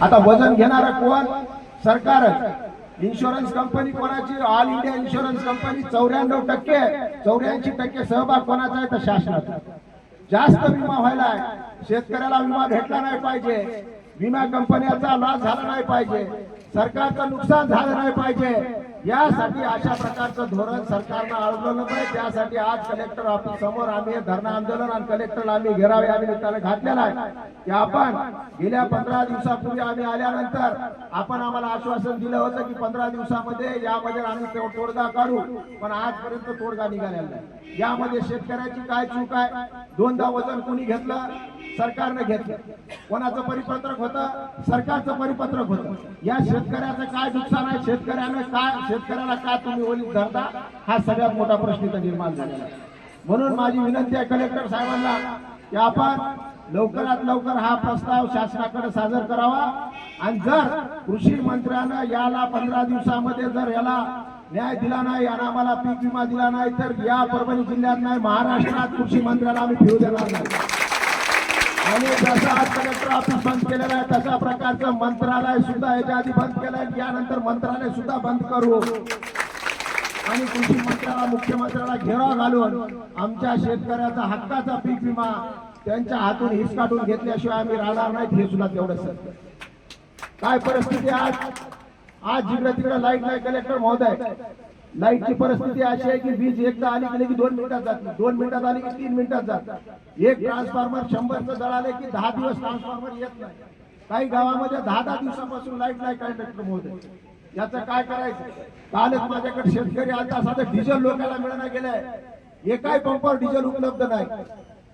आता वजन घेणारा कोण? सरकार. इन्शुरन्स कंपनी कोणाची? All India insurance company. 84% सहभाग कोणाचा आहे? तर शासनाचा. जास्त विमा व्हायला आहे, शेतकऱ्याला विमा भेटला नाही पाहिजे, विमा कंपन्याचा लॉस झाला नाही पाहिजे, सरकारचं नुकसान झालं नाही पाहिजे, यासाठी अशा प्रकारचं धोरण सरकारनं अवलंबलं पाहिजे. त्यासाठी आज कलेक्टर ऑफिस समोर आम्ही धरणं आंदोलन आणि कलेक्टरला आम्ही घेराव या निमित्तानं घातलेला आहे की आपण गेल्या 15 दिवसापूर्वी आम्ही आल्यानंतर आपण आम्हाला आश्वासन दिलं होतं की 15 दिवसामध्ये यामध्ये आम्ही तोडगा काढू, पण आजपर्यंत तोडगा निघालेला नाही. यामध्ये शेतकऱ्याची काय चूक आहे? दोनदा वजन कोणी घेतलं? सरकारने घेतलं. कोणाचं परिपत्रक होतं? सरकारचं परिपत्रक होतं. या शेतकऱ्याचं काय नुकसान आहे? शेतकऱ्याला काय तुम्ही ओलीत धरता? हा सगळ्यात मोठा प्रश्न इथं निर्माण झालेला आहे. म्हणून माझी विनंती आहे कलेक्टर साहेबांना की आपण लवकरात लवकर हा प्रस्ताव शासनाकडे सादर करावा आणि जर कृषी मंत्र्यानं याला 15 दिवसामध्ये जर याला न्याय दिला नाही आणि आम्हाला पीक विमा दिला नाही तर या परभणी जिल्ह्यात नाही, महाराष्ट्रात कृषी मंत्र्याला आम्ही फिरू देणार नाही. आणि जसं आज कलेक्टर ऑफिस बंद केलेलं आहे तशा प्रकारचं मंत्रालय सुद्धा याच्या आधी बंद केलंय, यानंतर मंत्रालय सुद्धा बंद करू आणि कृषी मंत्र्याला, मुख्यमंत्र्याला घेराव घालून आमच्या शेतकऱ्याचा हक्काचा पीक विमा त्यांच्या हातून हिसकाटून घेतल्याशिवाय आम्ही राहणार नाहीत. हे सुद्धा तेवढंच सत्य. काय परिस्थिती आज जिकडे तिकडे लाईट नाही कलेक्टर महोदय. लाईटची परिस्थिती अशी आहे की वीज एकदा आली की 2 मिनिटात जाते, 2 मिनिटात आली की 3 मिनिटात जाते. एक ट्रान्सफॉर्मर 100चं जळाले की 10 दिवस ट्रान्सफॉर्मर येत नाही. काही गावामध्ये 10 दिवसापासून लाईट नाही कलेक्टर महोदय. याचं काय करायचं? कालच माझ्याकडे शेतकरी आता साधं डिझेल लोकांना मिळणं गेलंय. एकाही पंपावर डिझेल उपलब्ध नाही,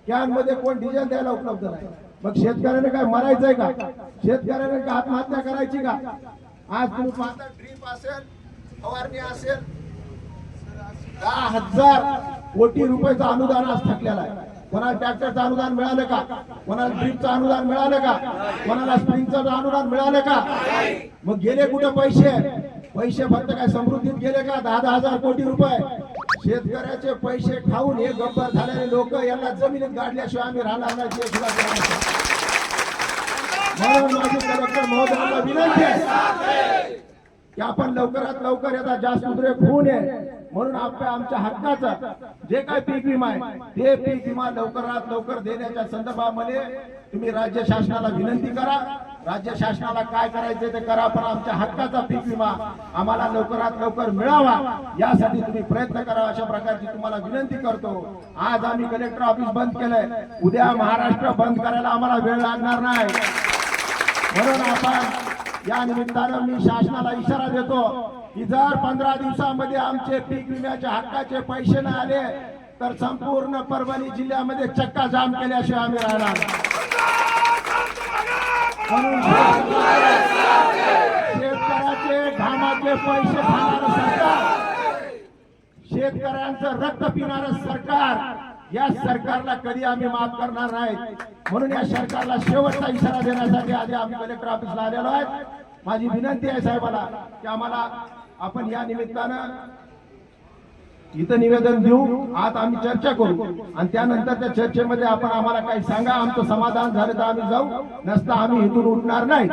कॅन मध्ये कोण डिझेल द्यायला उपलब्ध नाही. मग शेतकऱ्याने काय मरायचंय का? शेतकऱ्याने काय आत्महत्या करायची का? आज तुम्ही पाहता ड्रीप असेल, फवारणी असेल, 10,000 कोटी रुपयाचं अनुदान आज थकलेलं आहे. कोणाला ट्रॅक्टरचं अनुदान मिळालं का? कोणाला ड्रीपचं अनुदान मिळालं का? कोणाला स्प्रिंगचं अनुदान मिळालं का? मग गेले कुठे पैसे? पैसे फक्त काय समृद्धीत गेले का? 10,000 कोटी रुपये शेतकऱ्याचे पैसे खाऊन हे गब्बर झालेले लोक यांना जमिनीत गाडल्याशिवाय आम्ही राहणार नाही. म्हणून माझी कलेक्टर महोदयांना विनंती आहे की आपण लवकरात लवकर याचा जास्त उद्रेक होऊ नये म्हणून आमच्या हक्काचं जे काय पीक विमा आहे ते पीक विमा लवकरात लवकर देण्याच्या संदर्भामध्ये तुम्ही राज्य शासनाला विनंती करा. राज्य शासनाला काय करायचे ते करा, पण आमच्या हक्काचा पीक विमा आम्हाला लवकरात लवकर मिळावा यासाठी तुम्ही प्रयत्न करा, अशा प्रकारची तुम्हाला विनंती करतो. आज आम्ही कलेक्टर ऑफिस बंद केलंय, उद्या महाराष्ट्र बंद करायला आम्हाला वेळ लागणार नाही. म्हणून आपण या निमित्तानं मी शासनाला इशारा देतो की जर 15 दिवसामध्ये आमचे पीक विम्याच्या हक्काचे पैसे नाही आले तर संपूर्ण परभणी जिल्ह्यामध्ये चक्का जाम केल्याशिवाय आम्ही राहणार. म्हणून शेतकऱ्याचे घामाचे पैसे खाणारं सरकार, शेतकऱ्यांचं रक्त पिणारं सरकार, या सरकारला कधी आम्ही माफ करणार नाही. म्हणून या सरकारला शेवटचा इशारा देण्यासाठी आज आम्ही कलेक्टर ऑफिसला आलेलो आहे. माझी विनंती आहे साहेबाला की आम्हाला आपण या निमित्तानं इथं निवेदन देऊ, आज आम्ही चर्चा करू आणि त्यानंतर त्या चर्चेमध्ये आपण आम्हाला काही सांगा. आमचं समाधान झालं तर आम्ही जाऊ, नसता आम्ही इथून उठणार नाही.